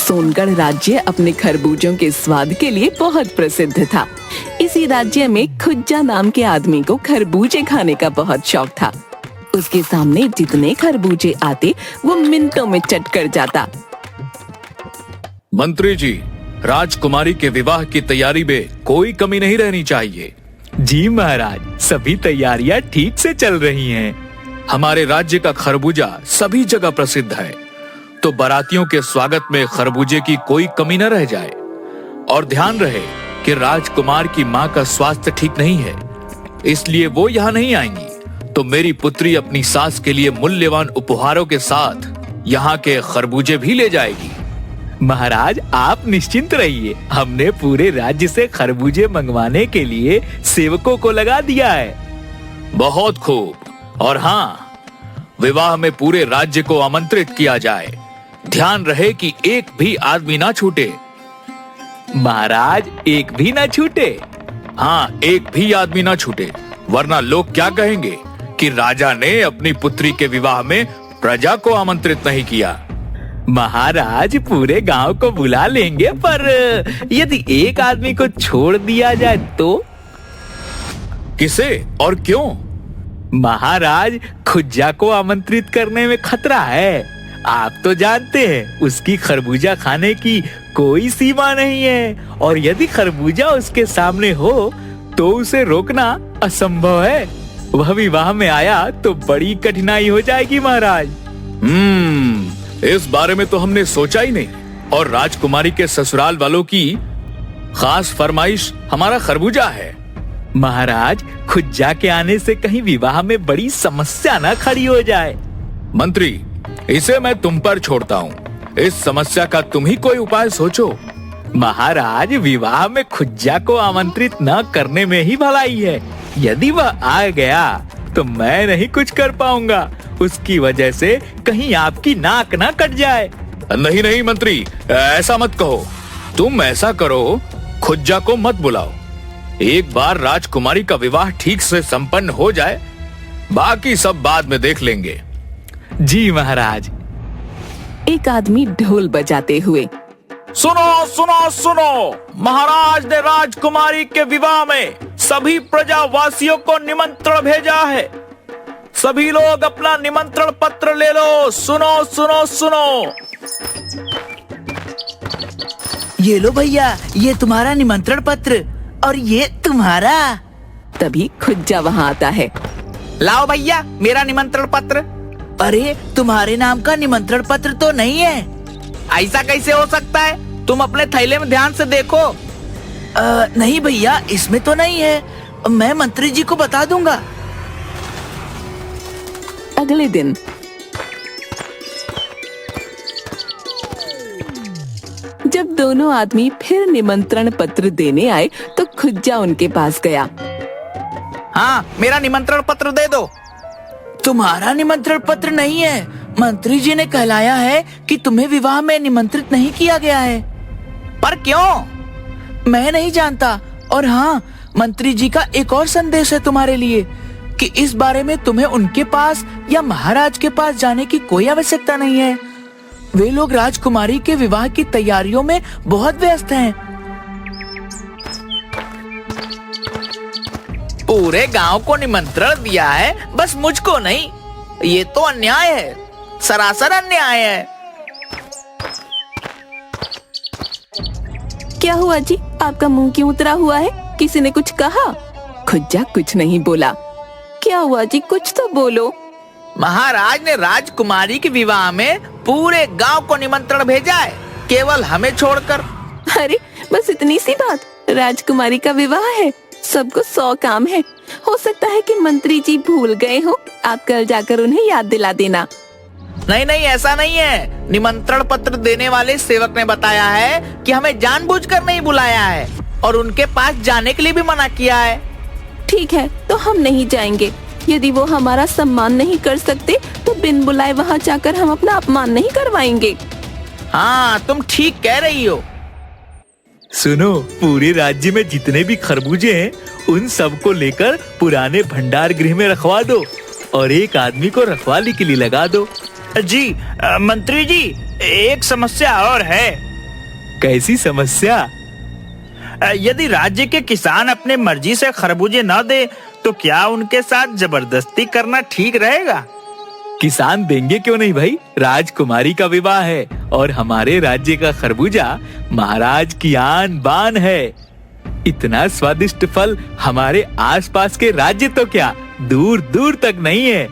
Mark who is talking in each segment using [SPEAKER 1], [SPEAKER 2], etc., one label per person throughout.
[SPEAKER 1] सोनगढ़ राज्य अपने खरबूजों के स्वाद के लिए बहुत प्रसिद्ध था। इसी राज्य में खुज्जा नाम के आदमी को खरबूजे खाने का बहुत शौक था। उसके सामने जितने खरबूजे आते वो मिनटों में चट कर जाता।
[SPEAKER 2] मंत्री जी, राजकुमारी के विवाह की तैयारी में कोई कमी नहीं रहनी चाहिए।
[SPEAKER 3] जी महाराज, सभी तैयारियां ठीक से चल रही हैं।
[SPEAKER 2] हमारे राज्य का खरबूजा सभी जगह प्रसिद्ध है, तो बारातियों के स्वागत में खरबूजे की कोई कमी न रह जाए। और ध्यान रहे कि राजकुमार की माँ का स्वास्थ्य ठीक नहीं है, इसलिए वो यहाँ नहीं आएंगी। तो मेरी पुत्री अपनी सास के लिए मूल्यवान उपहारों के साथ यहाँ के खरबूजे भी ले जाएगी।
[SPEAKER 3] महाराज, आप निश्चिंत रहिए, हमने पूरे राज्य से खरबूजे मंगवाने के लिए सेवकों को लगा दिया है।
[SPEAKER 2] बहुत खूब। और हाँ, विवाह में पूरे राज्य को आमंत्रित किया जाए। ध्यान रहे कि एक भी आदमी ना छूटे।
[SPEAKER 3] महाराज, एक भी ना छूटे?
[SPEAKER 2] हाँ, एक भी आदमी ना छूटे, वरना लोग क्या कहेंगे कि राजा ने अपनी पुत्री के विवाह में प्रजा को आमंत्रित नहीं किया।
[SPEAKER 3] महाराज, पूरे गांव को बुला लेंगे, पर यदि एक आदमी को छोड़ दिया जाए तो?
[SPEAKER 2] किसे और क्यों?
[SPEAKER 3] महाराज, खुज्जा को आमंत्रित करने में खतरा है। आप तो जानते हैं, उसकी खरबूजा खाने की कोई सीमा नहीं है, और यदि खरबूजा उसके सामने हो तो उसे रोकना असंभव है। वह विवाह में आया तो बड़ी कठिनाई हो जाएगी महाराज।
[SPEAKER 2] इस बारे में तो हमने सोचा ही नहीं। और राजकुमारी के ससुराल वालों की खास फरमाइश हमारा खरबूजा है।
[SPEAKER 3] महाराज, खुज्जा के आने से कहीं विवाह में बड़ी समस्या न खड़ी हो जाए।
[SPEAKER 2] मंत्री, इसे मैं तुम पर छोड़ता हूँ। इस समस्या का तुम ही कोई उपाय सोचो।
[SPEAKER 3] महाराज, विवाह में खुज्जा को आमंत्रित न करने में ही भलाई है। यदि वह आ गया तो मैं नहीं कुछ कर पाऊंगा। उसकी वजह से कहीं आपकी नाक ना कट जाए।
[SPEAKER 2] नहीं नहीं मंत्री, ऐसा मत कहो। तुम ऐसा करो, खुज्जा को मत बुलाओ। एक बार राजकुमारी का विवाह ठीक से संपन्न हो जाए, बाकी सब बाद में देख लेंगे।
[SPEAKER 3] जी महाराज।
[SPEAKER 1] एक आदमी ढोल बजाते हुए,
[SPEAKER 2] सुनो सुनो सुनो, महाराज ने राजकुमारी के विवाह में सभी प्रजावासियों को निमंत्रण भेजा है। सभी लोग अपना निमंत्रण पत्र ले लो। सुनो सुनो सुनो।
[SPEAKER 4] ये लो भैया, ये तुम्हारा निमंत्रण पत्र, और ये तुम्हारा।
[SPEAKER 1] तभी खुज्जा वहाँ आता है।
[SPEAKER 4] लाओ भैया, मेरा निमंत्रण पत्र। अरे, तुम्हारे नाम का निमंत्रण पत्र तो नहीं है।
[SPEAKER 5] ऐसा कैसे हो सकता है? तुम अपने थैले में ध्यान से देखो।
[SPEAKER 4] नहीं भैया, इसमें तो नहीं है। मैं मंत्री जी को बता दूंगा।
[SPEAKER 1] अगले दिन जब दोनों आदमी फिर निमंत्रण पत्र देने आए तो खुज्जा उनके पास गया।
[SPEAKER 5] हाँ, मेरा निमंत्रण पत्र दे दो।
[SPEAKER 4] तुम्हारा निमंत्रण पत्र नहीं है। मंत्री जी ने कहलाया है कि तुम्हें विवाह में निमंत्रित नहीं किया गया है।
[SPEAKER 5] पर क्यों?
[SPEAKER 4] मैं नहीं जानता। और हाँ, मंत्री जी का एक और संदेश है तुम्हारे लिए कि इस बारे में तुम्हें उनके पास या महाराज के पास जाने की कोई आवश्यकता नहीं है। वे लोग राजकुमारी के विवाह की तैयारियों में बहुत व्यस्त हैं।
[SPEAKER 5] पूरे गांव को निमंत्रण दिया है, बस मुझको नहीं। ये तो अन्याय है, सरासर अन्याय है।
[SPEAKER 1] क्या हुआ जी, आपका मुंह क्यों उतरा हुआ है? किसी ने कुछ कहा? खुज्जा कुछ नहीं बोला। क्या हुआ जी, कुछ तो बोलो।
[SPEAKER 5] महाराज ने राजकुमारी के विवाह में पूरे गांव को निमंत्रण भेजा है, केवल हमें छोड़कर।
[SPEAKER 1] अरे, बस इतनी सी बात? राजकुमारी का विवाह है, सबको 100 काम है। हो सकता है कि मंत्री जी भूल गए हो। आप कल जाकर उन्हें याद दिला देना।
[SPEAKER 5] नहीं नहीं, ऐसा नहीं है। निमंत्रण पत्र देने वाले सेवक ने बताया है कि हमें जानबूझकर नहीं बुलाया है और उनके पास जाने के लिए भी मना किया है।
[SPEAKER 1] ठीक है, तो हम नहीं जाएंगे। यदि वो हमारा सम्मान नहीं कर सकते तो बिन बुलाए वहाँ जाकर हम अपना अपमान नहीं करवाएंगे।
[SPEAKER 5] हाँ, तुम ठीक कह रही हो।
[SPEAKER 3] सुनो, पूरे राज्य में जितने भी खरबूजे हैं उन सबको लेकर पुराने भंडार गृह में रखवा दो और एक आदमी को रखवाली के लिए लगा दो।
[SPEAKER 5] जी मंत्री जी, एक समस्या और है।
[SPEAKER 3] कैसी समस्या?
[SPEAKER 5] यदि राज्य के किसान अपने मर्जी से खरबूजे न दे तो क्या उनके साथ जबरदस्ती करना ठीक रहेगा?
[SPEAKER 3] किसान देंगे क्यों नहीं भाई, राजकुमारी का विवाह है और हमारे राज्य का खरबूजा महाराज की आन बान है। इतना स्वादिष्ट फल हमारे आसपास के राज्य तो क्या दूर दूर तक नहीं है।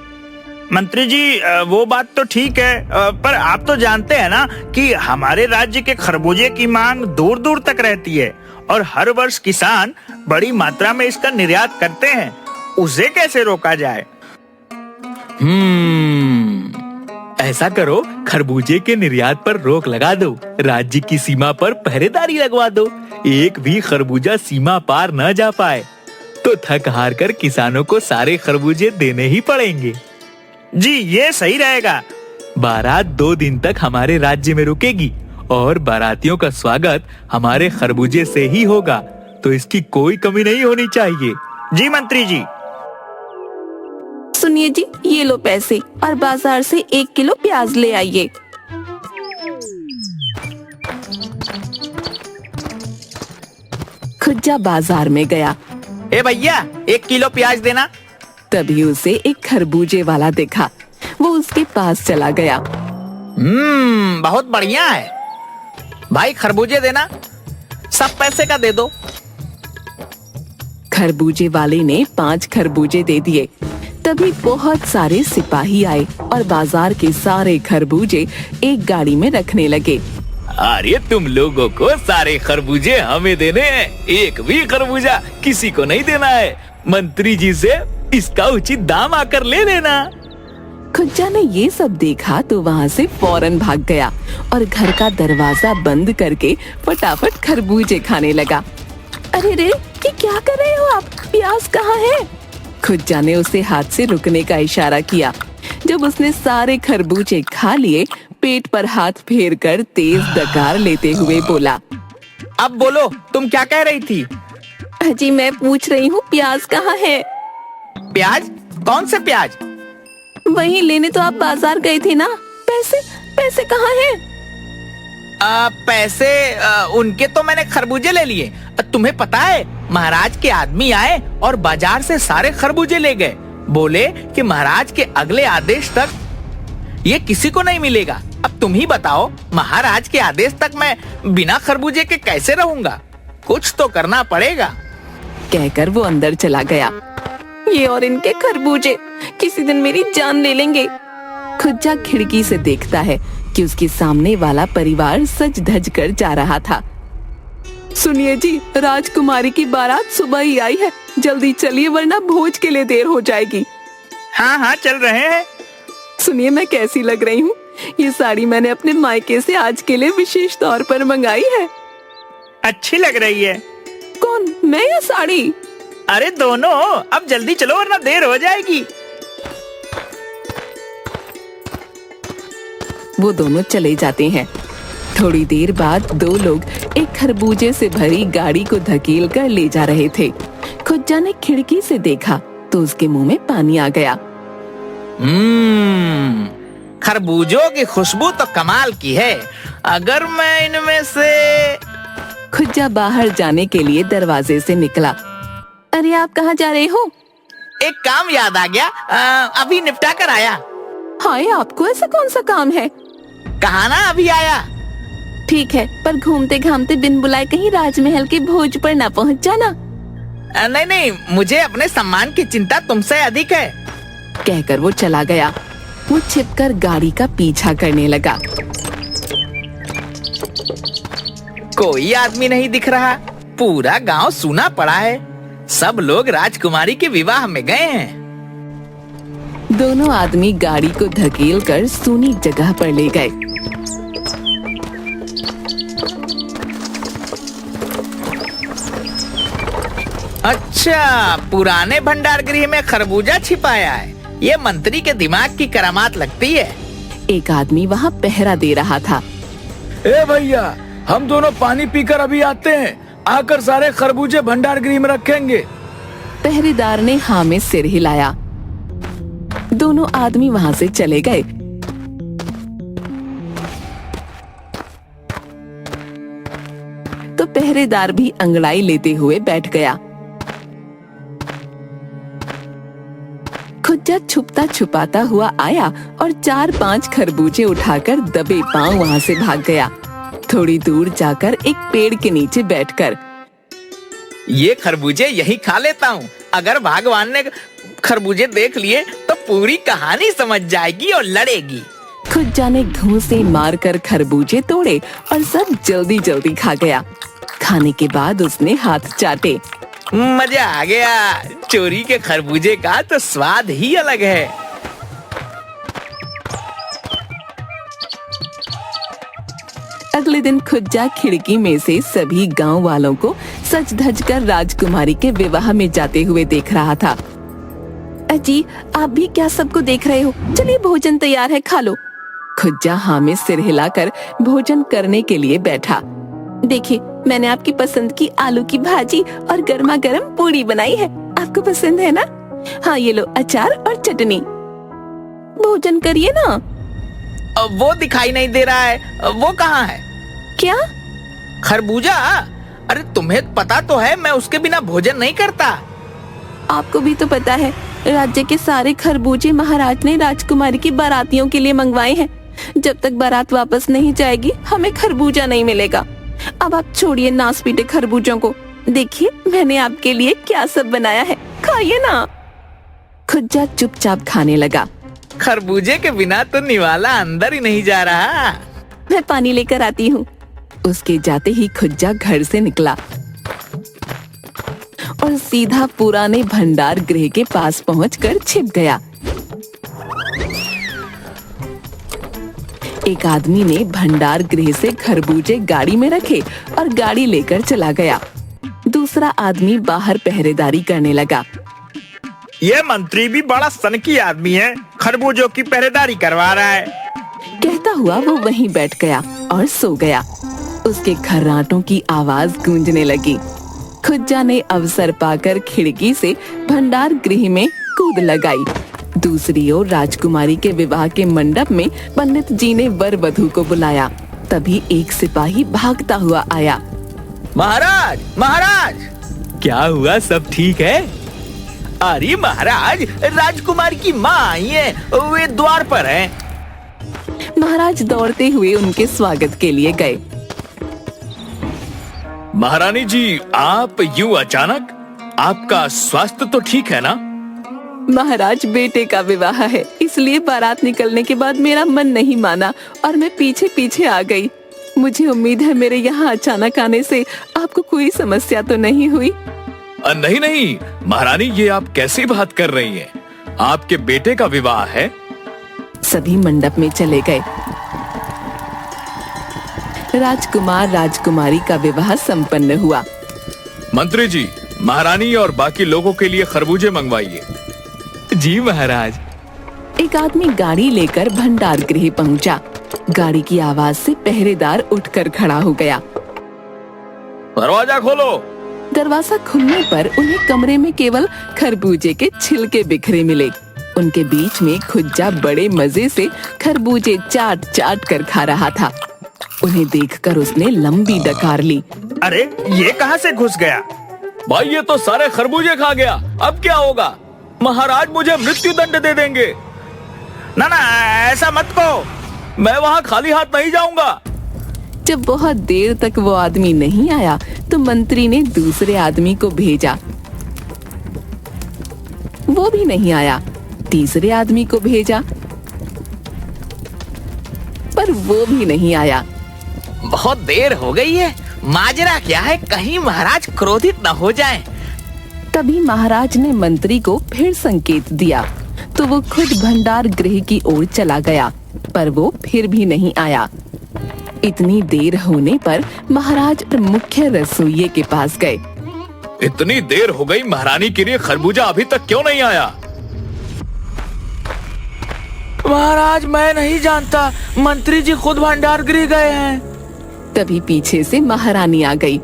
[SPEAKER 5] मंत्री जी, वो बात तो ठीक है, पर आप तो जानते हैं ना कि हमारे राज्य के खरबूजे की मांग दूर दूर तक रहती है और हर वर्ष किसान बड़ी मात्रा में इसका निर्यात करते हैं। उसे कैसे रोका जाए?
[SPEAKER 3] ऐसा करो, खरबूजे के निर्यात पर रोक लगा दो, राज्य की सीमा पर पहरेदारी लगवा दो। एक भी खरबूजा सीमा पार न जा पाए तो थक हार कर किसानों को सारे खरबूजे देने ही पड़ेंगे।
[SPEAKER 5] जी, ये सही रहेगा।
[SPEAKER 3] बारात 2 दिन तक हमारे राज्य में रुकेगी और बारातियों का स्वागत हमारे खरबूजे से ही होगा, तो इसकी कोई कमी नहीं होनी चाहिए।
[SPEAKER 5] जी मंत्री जी।
[SPEAKER 1] सुनिए जी, ये लो पैसे और बाजार से 1 किलो प्याज ले आइए। खुज्जा बाजार में गया।
[SPEAKER 5] ए भैया, 1 किलो प्याज देना।
[SPEAKER 1] तभी उसे एक खरबूजे वाला दिखा। वो उसके पास चला गया।
[SPEAKER 5] बहुत बढ़िया है भाई, खरबूजे देना, सब पैसे का दे दो।
[SPEAKER 1] खरबूजे वाले ने 5 खरबूजे दे दिए। तभी बहुत सारे सिपाही आए और बाजार के सारे खरबूजे एक गाड़ी में रखने लगे।
[SPEAKER 3] अरे तुम लोगों को सारे खरबूजे हमें देने हैं, एक भी खरबूजा किसी को नहीं देना है। मंत्री जी से इसका उचित दाम आकर ले लेना।
[SPEAKER 1] खुज्जा ने ये सब देखा तो वहाँ से फौरन भाग गया और घर का दरवाजा बंद करके फटाफट खरबूजे खाने लगा। अरे रे, ये क्या कर रहे हो आप? प्याज कहाँ है? खुज्जा ने उसे हाथ से रुकने का इशारा किया। जब उसने सारे खरबूजे खा लिए, पेट पर हाथ फेर कर तेज डकार लेते हुए बोला,
[SPEAKER 5] अब बोलो, तुम क्या कह रही थी?
[SPEAKER 1] अजी, मैं पूछ रही हूँ प्याज कहाँ है?
[SPEAKER 5] प्याज? कौन से प्याज?
[SPEAKER 1] वही लेने तो आप बाजार गए थे ना। पैसे पैसे कहाँ हैं?
[SPEAKER 5] पैसे उनके तो मैंने खरबूजे ले लिए। तुम्हें पता है, महाराज के आदमी आए और बाजार से सारे खरबूजे ले गए। बोले कि महाराज के अगले आदेश तक ये किसी को नहीं मिलेगा। अब तुम ही बताओ, महाराज के आदेश तक मैं बिना खरबूजे के कैसे रहूंगा? कुछ तो करना पड़ेगा।
[SPEAKER 1] कहकर वो अंदर चला गया। ये और इनके खरबूजे किसी दिन मेरी जान ले लेंगे। खुज्जा खिड़की से देखता है कि उसके सामने वाला परिवार सज धज कर जा रहा था। सुनिए जी, राजकुमारी की बारात सुबह ही आई है, जल्दी चलिए वरना भोज के लिए देर हो जाएगी।
[SPEAKER 5] हाँ हाँ, चल रहे हैं।
[SPEAKER 1] सुनिए, मैं कैसी लग रही हूँ? ये साड़ी मैंने अपने मायके से आज के लिए विशेष तौर पर मंगाई है।
[SPEAKER 5] अच्छी लग रही है।
[SPEAKER 1] कौन, मैं या साड़ी?
[SPEAKER 5] अरे दोनों। अब जल्दी चलो वरना देर हो जाएगी।
[SPEAKER 1] वो दोनों चले जाते हैं। थोड़ी देर बाद 2 लोग एक खरबूजे से भरी गाड़ी को धकेल कर ले जा रहे थे। खुज्जा ने खिड़की से देखा तो उसके मुंह में पानी आ गया।
[SPEAKER 5] खरबूजों की खुशबू तो कमाल की है। अगर मैं इनमें से...
[SPEAKER 1] खुज्जा बाहर जाने के लिए दरवाजे से निकला। अरे आप कहाँ जा रहे हो?
[SPEAKER 5] एक काम याद आ गया, अभी निपटा कर आया।
[SPEAKER 1] हाय, आपको ऐसा कौन सा काम है?
[SPEAKER 5] कहा ना अभी आया।
[SPEAKER 1] ठीक है, पर घूमते घामते बिन बुलाए कहीं राजमहल के भोज पर ना पहुँच जाना।
[SPEAKER 5] नहीं नहीं, मुझे अपने सम्मान की चिंता तुमसे अधिक है।
[SPEAKER 1] कहकर वो चला गया। वो छिपकर गाड़ी का पीछा करने लगा।
[SPEAKER 5] कोई आदमी नहीं दिख रहा। पूरा गांव सूना पड़ा है। सब लोग राजकुमारी के विवाह में गए हैं।
[SPEAKER 1] दोनों आदमी गाड़ी को धकेल कर सूनी जगह पर ले गए।
[SPEAKER 5] अच्छा, पुराने भंडार गृह में खरबूजा छिपाया है। ये मंत्री के दिमाग की करामात लगती है।
[SPEAKER 1] एक आदमी वहाँ पहरा दे रहा था।
[SPEAKER 2] ए भैया, हम दोनों पानी पीकर अभी आते हैं, आकर सारे खरबूजे भंडार गृह में रखेंगे।
[SPEAKER 1] पहरेदार ने हाँ में सिर हिलाया। दोनों आदमी वहाँ से चले गए। पहरेदार भी अंगड़ाई लेते हुए बैठ गया। खुज्जा छुपता छुपाता हुआ आया और 4-5 खरबूजे उठाकर दबे पांव वहां से भाग गया। थोड़ी दूर जाकर एक पेड़ के नीचे बैठकर,
[SPEAKER 5] ये खरबूजे यही खा लेता हूँ। अगर भगवान ने खरबूजे देख लिए तो पूरी कहानी समझ जाएगी और लड़ेगी।
[SPEAKER 1] खुज्जा ने घूंसे मारकर खरबूजे तोड़े और सब जल्दी जल्दी खा गया। खाने के बाद उसने हाथ चाटे।
[SPEAKER 5] मजा आ गया। चोरी के खरबूजे का तो स्वाद ही अलग है।
[SPEAKER 1] अगले दिन खुज्जा खिड़की में से सभी गांव वालों को सज धज कर राजकुमारी के विवाह में जाते हुए देख रहा था। अजी, आप भी क्या सबको देख रहे हो? चलिए भोजन तैयार है, खा लो। खुज्जा हाँ में सिर हिलाकर भोजन करने के लिए बैठा। देखिए, मैंने आपकी पसंद की आलू की भाजी और गर्मा गर्म पूड़ी बनाई है। आपको पसंद है ना? हाँ, ये लो अचार और चटनी। भोजन करिए ना।
[SPEAKER 5] वो दिखाई नहीं दे रहा है। वो कहाँ है?
[SPEAKER 1] क्या?
[SPEAKER 5] खरबूजा? अरे तुम्हें पता तो है मैं उसके बिना भोजन नहीं करता।
[SPEAKER 1] आपको भी तो पता है, राज्य के सारे खरबूजे महाराज ने राजकुमारी की बारातियों के लिए मंगवाए हैं। जब तक बारात वापस नहीं जाएगी हमें खरबूजा नहीं मिलेगा। अब आप छोड़िए नास पीटे खरबूजों को। देखिए मैंने आपके लिए क्या सब बनाया है, खाइए ना। खुज्जा चुपचाप खाने लगा।
[SPEAKER 5] खरबूजे के बिना तो निवाला अंदर ही नहीं जा रहा।
[SPEAKER 1] मैं पानी लेकर आती हूँ। उसके जाते ही खुज्जा घर से निकला और सीधा पुराने भंडार गृह के पास पहुंचकर छिप गया। एक आदमी ने भंडार गृह से खरबूजे गाड़ी में रखे और गाड़ी लेकर चला गया। दूसरा आदमी बाहर पहरेदारी करने लगा।
[SPEAKER 5] ये मंत्री भी बड़ा सनकी आदमी है, खरबूजों की पहरेदारी करवा रहा है।
[SPEAKER 1] कहता हुआ वो वहीं बैठ गया और सो गया। उसके खर्राटों की आवाज गूंजने लगी। खुज्जा ने अवसर पाकर खिड़की से भंडार गृह में कूद लगाई। दूसरी ओर राजकुमारी के विवाह के मंडप में पंडित जी ने वर वधू को बुलाया। तभी एक सिपाही भागता हुआ आया।
[SPEAKER 5] महाराज, महाराज!
[SPEAKER 3] क्या हुआ, सब ठीक है?
[SPEAKER 5] अरे महाराज, राजकुमारी की माँ आई है, वे द्वार पर हैं।
[SPEAKER 1] महाराज दौड़ते हुए उनके स्वागत के लिए गए।
[SPEAKER 2] महारानी जी, आप यूं अचानक? आपका स्वास्थ्य तो ठीक है ना?
[SPEAKER 1] महाराज, बेटे का विवाह है, इसलिए बारात निकलने के बाद मेरा मन नहीं माना और मैं पीछे पीछे आ गई। मुझे उम्मीद है मेरे यहाँ अचानक आने से आपको कोई समस्या तो नहीं हुई?
[SPEAKER 2] नहीं नहीं महारानी, ये आप कैसी बात कर रही हैं? आपके बेटे का विवाह है।
[SPEAKER 1] सभी मंडप में चले गए। राजकुमार राजकुमारी का विवाह संपन्न हुआ।
[SPEAKER 2] मंत्री जी, महारानी और बाकी लोगों के लिए खरबूजे मंगवाइए।
[SPEAKER 3] जी महाराज।
[SPEAKER 1] एक आदमी गाड़ी लेकर भंडार गृह पहुंचा। गाड़ी की आवाज से पहरेदार उठकर खड़ा हो गया।
[SPEAKER 2] दरवाजा खोलो।
[SPEAKER 1] दरवाजा खुलने पर उन्हें कमरे में केवल खरबूजे के छिलके बिखरे मिले। उनके बीच में खुज्जा बड़े मजे से खरबूजे चाट चाट कर खा रहा था। उन्हें देखकर उसने लंबी डकार ली।
[SPEAKER 5] अरे ये कहाँ से घुस गया?
[SPEAKER 2] भाई, ये तो सारे खरबूजे खा गया। अब क्या होगा? महाराज मुझे मृत्यु दंड दे देंगे।
[SPEAKER 5] ना ना, ऐसा मत कहो।
[SPEAKER 2] मैं वहाँ खाली हाथ नहीं जाऊंगा।
[SPEAKER 1] जब बहुत देर तक वो आदमी नहीं आया तो मंत्री ने दूसरे आदमी को भेजा। वो भी नहीं आया। तीसरे आदमी को भेजा, पर वो भी नहीं आया।
[SPEAKER 5] बहुत देर हो गई है। माजरा क्या है? कहीं महाराज क्रोधित न हो जाएं।
[SPEAKER 1] तभी महाराज ने मंत्री को फिर संकेत दिया तो वो खुद भंडार गृह की ओर चला गया, पर वो फिर भी नहीं आया। इतनी देर होने पर महाराज मुख्य रसोइये के पास गए।
[SPEAKER 2] इतनी देर हो गई, महारानी के लिए खरबूजा अभी तक क्यों नहीं आया?
[SPEAKER 4] महाराज, मैं नहीं जानता, मंत्री जी खुद भंडार गृह गए हैं।
[SPEAKER 1] तभी पीछे से महारानी आ गई।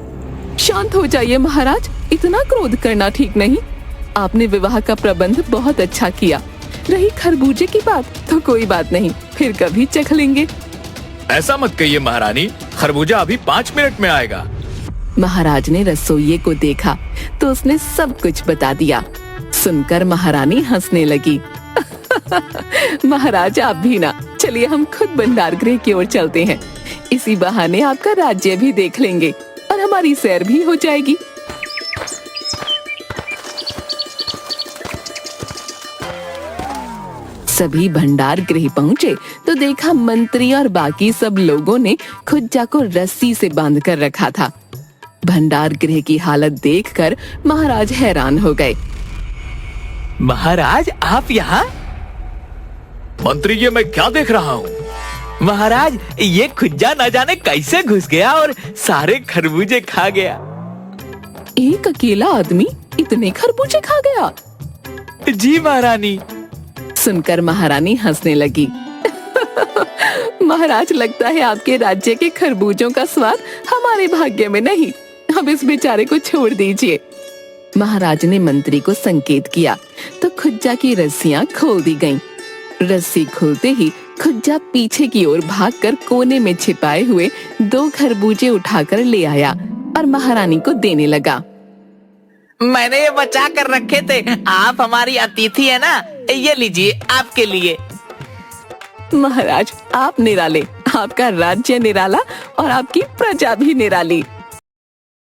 [SPEAKER 1] शांत हो जाइए महाराज, इतना क्रोध करना ठीक नहीं। आपने विवाह का प्रबंध बहुत अच्छा किया। रही खरबूजे की बात तो कोई बात नहीं, फिर कभी चख लेंगे।
[SPEAKER 2] ऐसा मत कहिए महारानी, खरबूजा अभी 5 मिनट में आएगा।
[SPEAKER 1] महाराज ने रसोइये को देखा तो उसने सब कुछ बता दिया। सुनकर महारानी हंसने लगी। महाराज आप भी ना, चलिए हम खुद भंडार गृह की ओर चलते हैं। इसी बहाने आपका राज्य भी देख लेंगे और हमारी सैर भी हो जाएगी। सभी भंडार गृह पहुँचे तो देखा मंत्री और बाकी सब लोगों ने खुज्जा को रस्सी से बांध कर रखा था। भंडार गृह की हालत देखकर महाराज हैरान हो गए।
[SPEAKER 3] महाराज आप यहाँ?
[SPEAKER 2] मंत्री ये मैं क्या देख रहा हूँ?
[SPEAKER 3] महाराज ये खुज्जा न जाने कैसे घुस गया और सारे खरबूजे खा गया।
[SPEAKER 1] एक अकेला आदमी इतने खरबूजे खा गया?
[SPEAKER 3] जी महारानी।
[SPEAKER 1] सुनकर महारानी हंसने लगी। महाराज लगता है आपके राज्य के खरबूजों का स्वाद हमारे भाग्य में नहीं। अब इस बेचारे को छोड़ दीजिए। महाराज ने मंत्री को संकेत किया तो खुज्जा की रस्सियां खोल दी गईं। रस्सी खोलते ही खुज्जा पीछे की ओर भागकर कोने में छिपाए हुए 2 खरबूजे उठाकर ले आया और महारानी को देने लगा।
[SPEAKER 5] मैंने ये बचा कर रखे थे, आप हमारी अतिथि है ना, ये लीजिए आपके लिए।
[SPEAKER 1] महाराज आप निराले, आपका राज्य निराला और आपकी प्रजा भी निराली।